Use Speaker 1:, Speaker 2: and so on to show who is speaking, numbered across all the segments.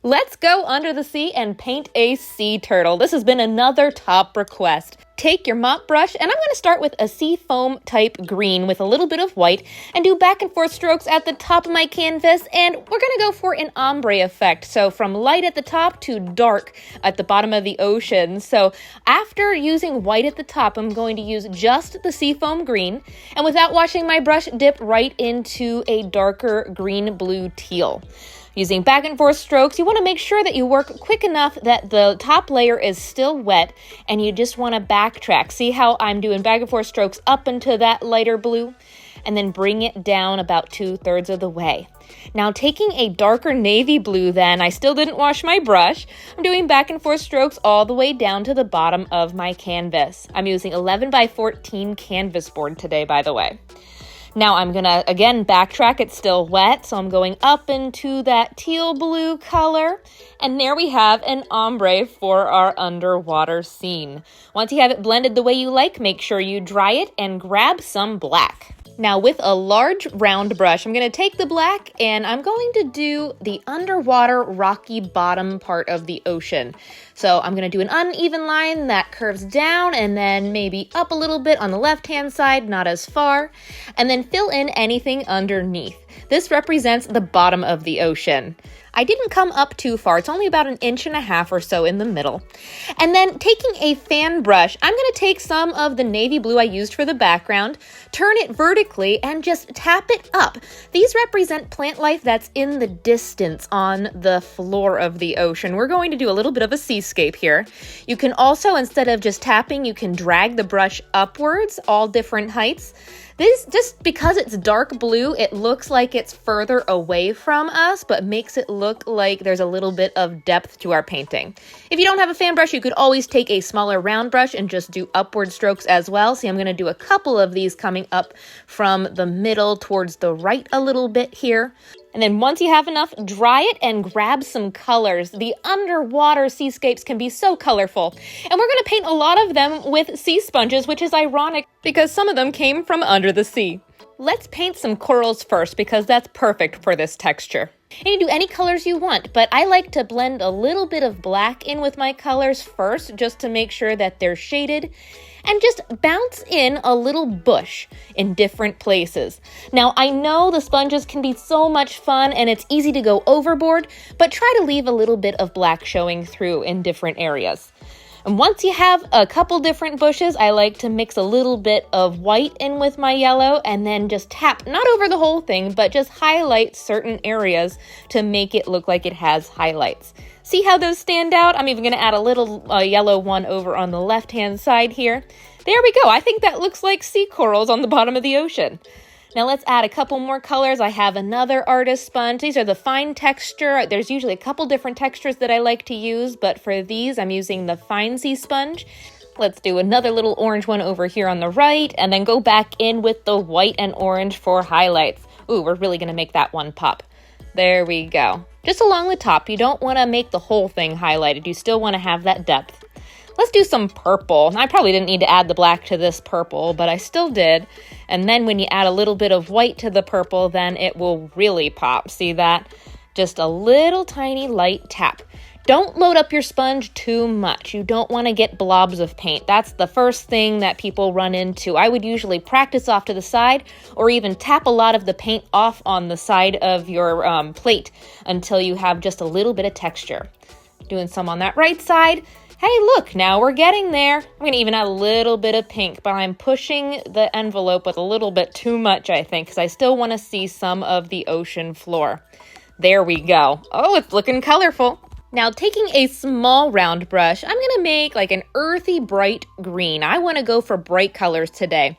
Speaker 1: Let's go under the sea and paint a sea turtle. This has been another top request. Take your mop brush, and I'm going to start with a sea foam type green with a little bit of white and do back and forth strokes at the top of my canvas, and we're going to go for an ombre effect. So from light at the top to dark at the bottom of the ocean. So after using white at the top, I'm going to use just the sea foam green, and without washing my brush, dip right into a darker green, blue, teal. Using back and forth strokes, you want to make sure that you work quick enough that the top layer is still wet and you just want to backtrack. See how I'm doing back and forth strokes up into that lighter blue and then bring it down about 2/3 of the way. Now taking a darker navy blue then, I still didn't wash my brush. I'm doing back and forth strokes all the way down to the bottom of my canvas. I'm using 11 by 14 canvas board today, by the way. Now I'm gonna, again, backtrack. It's still wet, so I'm going up into that teal blue color. And there we have an ombre for our underwater scene. Once you have it blended the way you like, make sure you dry it and grab some black. Now with a large round brush, I'm gonna take the black and I'm going to do the underwater rocky bottom part of the ocean. So I'm gonna do an uneven line that curves down and then maybe up a little bit on the left-hand side, not as far, and then fill in anything underneath. This represents the bottom of the ocean. I didn't come up too far. It's only about 1.5 inches or so in the middle. And then taking a fan brush, I'm going to take some of the navy blue I used for the background, turn it vertically, and just tap it up. These represent plant life that's in the distance on the floor of the ocean. We're going to do a little bit of a seascape here. You can also, instead of just tapping, you can drag the brush upwards, all different heights. This, just because it's dark blue, it looks like it's further away from us, but makes it look like there's a little bit of depth to our painting. If you don't have a fan brush, you could always take a smaller round brush and just do upward strokes as well. See, I'm going to do a couple of these coming up from the middle towards the right a little bit here. And then once you have enough, dry it and grab some colors. The underwater seascapes can be so colorful. And we're going to paint a lot of them with sea sponges, which is ironic because some of them came from under the sea. Let's paint some corals first because that's perfect for this texture. And you can do any colors you want, but I like to blend a little bit of black in with my colors first just to make sure that they're shaded. And just bounce in a little bush in different places. Now, I know the sponges can be so much fun and it's easy to go overboard, but try to leave a little bit of black showing through in different areas. And once you have a couple different bushes, I like to mix a little bit of white in with my yellow and then just tap, not over the whole thing, but just highlight certain areas to make it look like it has highlights. See how those stand out? I'm even going to add a little yellow one over on the left-hand side here. There we go. I think that looks like sea corals on the bottom of the ocean. Now let's add a couple more colors. I have another artist sponge. These are the fine texture. There's usually a couple different textures that I like to use, but for these, I'm using the fine sea sponge. Let's do another little orange one over here on the right, and then go back in with the white and orange for highlights. Ooh, we're really going to make that one pop. There we go. Just along the top, you don't want to make the whole thing highlighted. You still want to have that depth. Let's do some purple. I probably didn't need to add the black to this purple, but I still did. And then when you add a little bit of white to the purple, then it will really pop. See that? Just a little tiny light tap. Don't load up your sponge too much. You don't want to get blobs of paint. That's the first thing that people run into. I would usually practice off to the side or even tap a lot of the paint off on the side of your plate until you have just a little bit of texture. Doing some on that right side. Hey, look, now we're getting there. I'm going to even add a little bit of pink, but I'm pushing the envelope with a little bit too much, I think, because I still want to see some of the ocean floor. There we go. Oh, it's looking colorful. Now, taking a small round brush, I'm going to make like an earthy bright green. I want to go for bright colors today.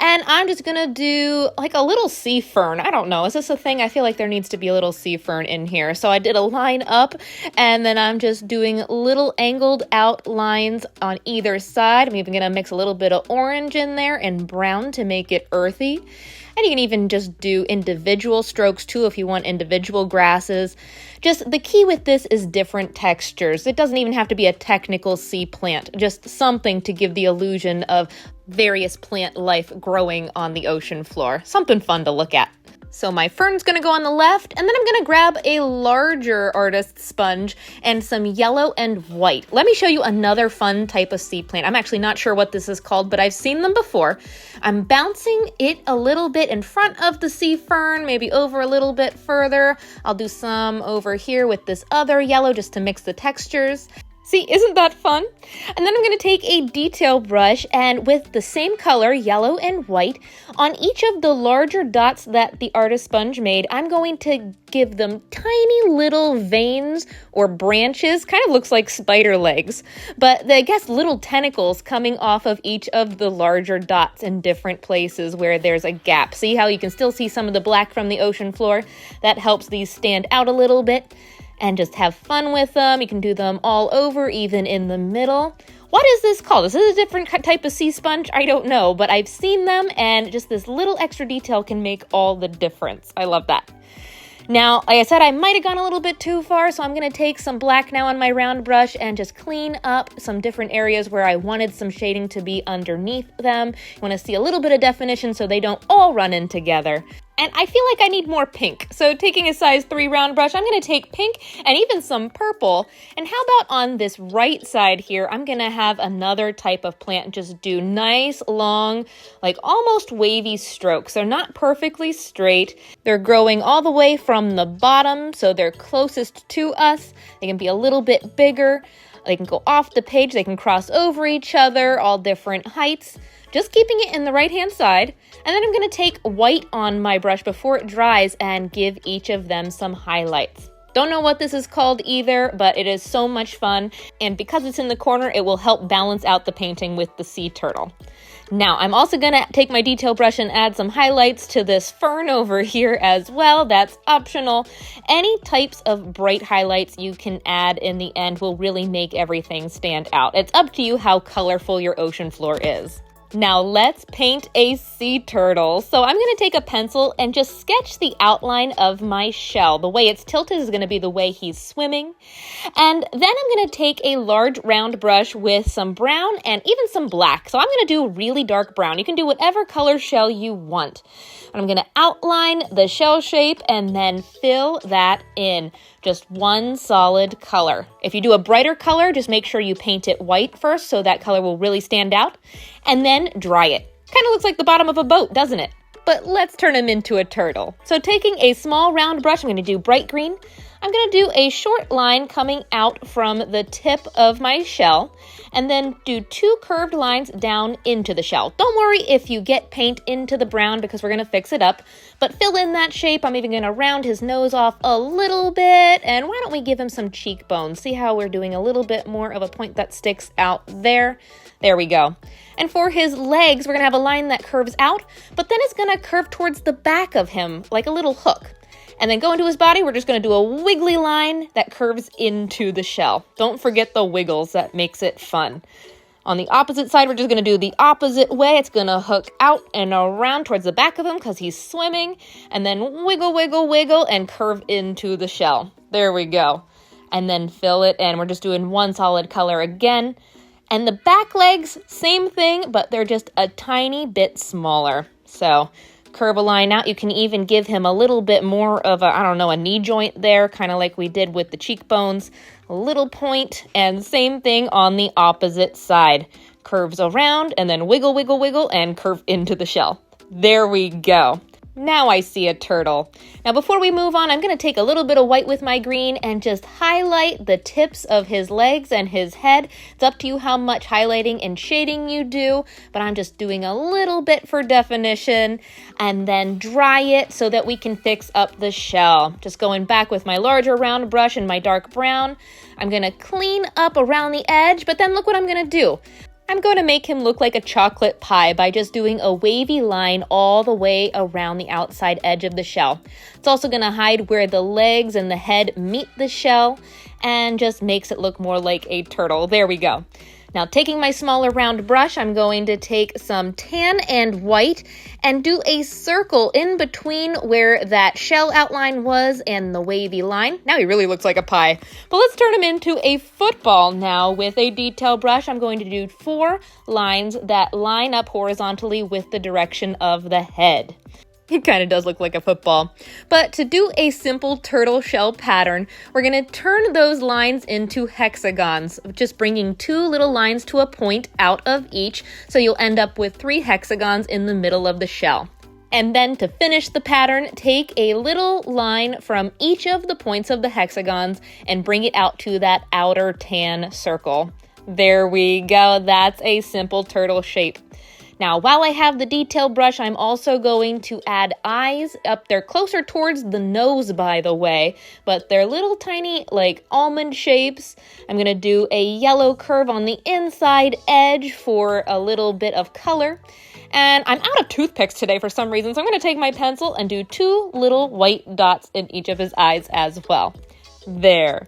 Speaker 1: And I'm just going to do like a little sea fern. I don't know. Is this a thing? I feel like there needs to be a little sea fern in here. So I did a line up and then I'm just doing little angled out lines on either side. I'm even going to mix a little bit of orange in there and brown to make it earthy. And you can even just do individual strokes too if you want individual grasses. Just the key with this is different textures. It doesn't even have to be a technical sea plant, just something to give the illusion of various plant life growing on the ocean floor. Something fun to look at. So my fern's gonna go on the left, and then I'm gonna grab a larger artist sponge and some yellow and white. Let me show you another fun type of sea plant. I'm actually not sure what this is called, but I've seen them before. I'm bouncing it a little bit in front of the sea fern, maybe over a little bit further. I'll do some over here with this other yellow just to mix the textures. See, isn't that fun? And then I'm going to take a detail brush and with the same color, yellow and white, on each of the larger dots that the artist sponge made, I'm going to give them tiny little veins or branches. Kind of looks like spider legs, but I guess little tentacles coming off of each of the larger dots in different places where there's a gap. See how you can still see some of the black from the ocean floor? That helps these stand out a little bit. And just have fun with them. You can do them all over, even in the middle. What is this called? Is this a different type of sea sponge? I don't know, but I've seen them, and just this little extra detail can make all the difference. I love that. Now, like I said, I might have gone a little bit too far, so I'm going to take some black now on my round brush and just clean up some different areas where I wanted some shading to be underneath them. You want to see a little bit of definition so they don't all run in together. And I feel like I need more pink. So taking a size 3 round brush, I'm gonna take pink and even some purple. And how about on this right side here, I'm gonna have another type of plant just do nice, long, like almost wavy strokes. They're not perfectly straight. They're growing all the way from the bottom, so they're closest to us. They can be a little bit bigger. They can go off the page, they can cross over each other, all different heights. Just keeping it in the right-hand side. And then I'm going to take white on my brush before it dries and give each of them some highlights. Don't know what this is called either, but it is so much fun. And because it's in the corner, it will help balance out the painting with the sea turtle. Now, I'm also going to take my detail brush and add some highlights to this fern over here as well. That's optional. Any types of bright highlights you can add in the end will really make everything stand out. It's up to you how colorful your ocean floor is. Now let's paint a sea turtle. So I'm going to take a pencil and just sketch the outline of my shell. The way it's tilted is going to be the way he's swimming. And then I'm going to take a large round brush with some brown and even some black. So I'm going to do really dark brown. You can do whatever color shell you want. I'm going to outline the shell shape and then fill that in. Just one solid color. If you do a brighter color, just make sure you paint it white first so that color will really stand out, and then dry it. Kind of looks like the bottom of a boat, doesn't it? But let's turn him into a turtle. So taking a small round brush, I'm going to do bright green. I'm going to do a short line coming out from the tip of my shell and then do 2 curved lines down into the shell. Don't worry if you get paint into the brown because we're going to fix it up, but fill in that shape. I'm even going to round his nose off a little bit, and why don't we give him some cheekbones? See how we're doing a little bit more of a point that sticks out there? There we go. And for his legs, we're going to have a line that curves out, but then it's going to curve towards the back of him like a little hook. And then go into his body, we're just going to do a wiggly line that curves into the shell. Don't forget the wiggles, that makes it fun. On the opposite side, we're just going to do the opposite way. It's going to hook out and around towards the back of him because he's swimming. And then wiggle, wiggle, wiggle, and curve into the shell. There we go. And then fill it in. We're just doing one solid color again. And the back legs, same thing, but they're just a tiny bit smaller. So curve a line out. You can even give him a little bit more of a knee joint there, kind of like we did with the cheekbones. A little point, and same thing on the opposite side. Curves around, and then wiggle, wiggle, wiggle, and curve into the shell. There we go. Now I see a turtle. Now before we move on, I'm going to take a little bit of white with my green and just highlight the tips of his legs and his head. It's up to you how much highlighting and shading you do, but I'm just doing a little bit for definition and then dry it so that we can fix up the shell. Just going back with my larger round brush and my dark brown. I'm going to clean up around the edge, but then look what I'm going to do. I'm going to make him look like a chocolate pie by just doing a wavy line all the way around the outside edge of the shell. It's also going to hide where the legs and the head meet the shell and just makes it look more like a turtle. There we go. Now taking my smaller round brush, I'm going to take some tan and white and do a circle in between where that shell outline was and the wavy line. Now he really looks like a pie. But let's turn him into a football now with a detail brush. I'm going to do 4 lines that line up horizontally with the direction of the head. It kind of does look like a football. But to do a simple turtle shell pattern, we're going to turn those lines into hexagons, just bringing 2 little lines to a point out of each, so you'll end up with 3 hexagons in the middle of the shell. And then to finish the pattern, take a little line from each of the points of the hexagons and bring it out to that outer tan circle. There we go. That's a simple turtle shape. Now, while I have the detail brush, I'm also going to add eyes up there closer towards the nose, by the way, but they're little tiny, like almond shapes. I'm going to do a yellow curve on the inside edge for a little bit of color. And I'm out of toothpicks today for some reason, so I'm going to take my pencil and do 2 little white dots in each of his eyes as well. There.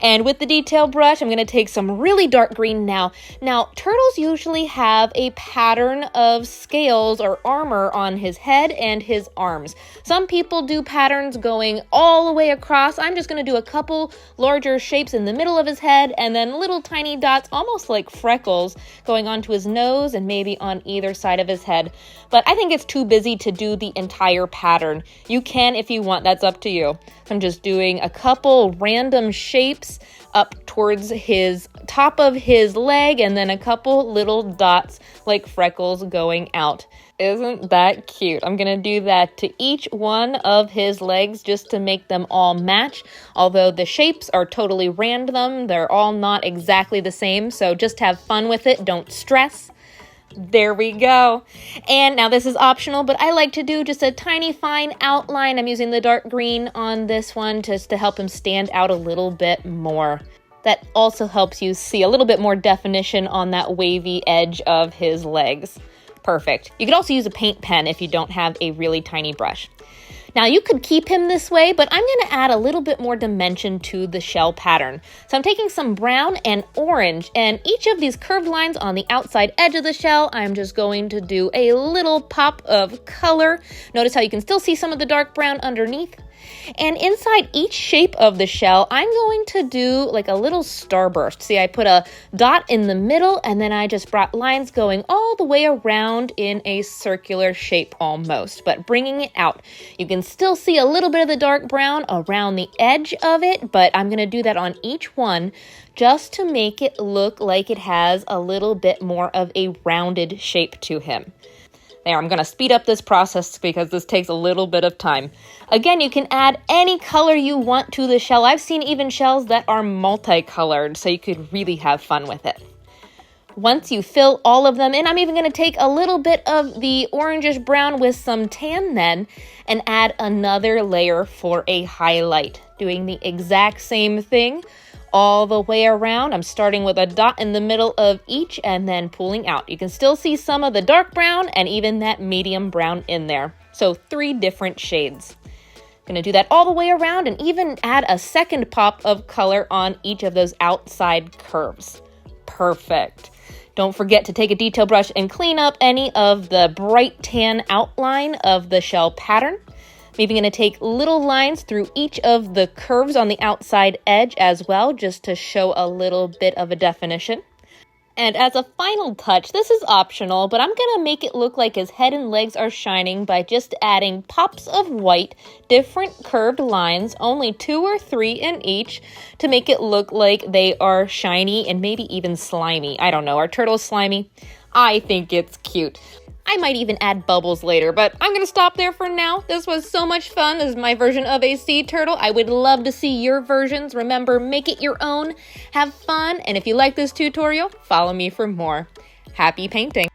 Speaker 1: And with the detail brush, I'm going to take some really dark green now. Now, turtles usually have a pattern of scales or armor on his head and his arms. Some people do patterns going all the way across. I'm just going to do a couple larger shapes in the middle of his head and then little tiny dots, almost like freckles, going onto his nose and maybe on either side of his head. But I think it's too busy to do the entire pattern. You can if you want, that's up to you. So I'm just doing a couple random shapes up towards his top of his leg and then a couple little dots like freckles going out. Isn't that cute? I'm going to do that to each one of his legs just to make them all match. Although the shapes are totally random, they're all not exactly the same, so just have fun with it, don't stress. There we go. And now this is optional, but I like to do just a tiny fine outline. I'm using the dark green on this one just to help him stand out a little bit more. That also helps you see a little bit more definition on that wavy edge of his legs. Perfect. You could also use a paint pen if you don't have a really tiny brush. Now you could keep him this way, but I'm going to add a little bit more dimension to the shell pattern. So I'm taking some brown and orange, and each of these curved lines on the outside edge of the shell, I'm just going to do a little pop of color. Notice how you can still see some of the dark brown underneath. And inside each shape of the shell, I'm going to do like a little starburst. See, I put a dot in the middle, and then I just brought lines going all the way around in a circular shape almost, but bringing it out. You can still see a little bit of the dark brown around the edge of it, but I'm going to do that on each one just to make it look like it has a little bit more of a rounded shape to him. There, I'm going to speed up this process because this takes a little bit of time. Again, you can add any color you want to the shell. I've seen even shells that are multicolored, so you could really have fun with it. Once you fill all of them in, I'm even going to take a little bit of the orangish brown with some tan then and add another layer for a highlight. Doing the exact same thing all the way around. I'm starting with a dot in the middle of each and then pulling out. You can still see some of the dark brown and even that medium brown in there. So 3 different shades. I'm going to do that all the way around and even add a second pop of color on each of those outside curves. Perfect. Don't forget to take a detail brush and clean up any of the bright tan outline of the shell pattern. I'm even going to take little lines through each of the curves on the outside edge as well, just to show a little bit of a definition. And as a final touch, this is optional, but I'm going to make it look like his head and legs are shining by just adding pops of white, different curved lines, only 2 or 3 in each, to make it look like they are shiny and maybe even slimy. I don't know, are turtles slimy? I think it's cute. I might even add bubbles later, but I'm going to stop there for now. This was so much fun. This is my version of a sea turtle. I would love to see your versions. Remember, make it your own. Have fun, and if you like this tutorial, follow me for more. Happy painting!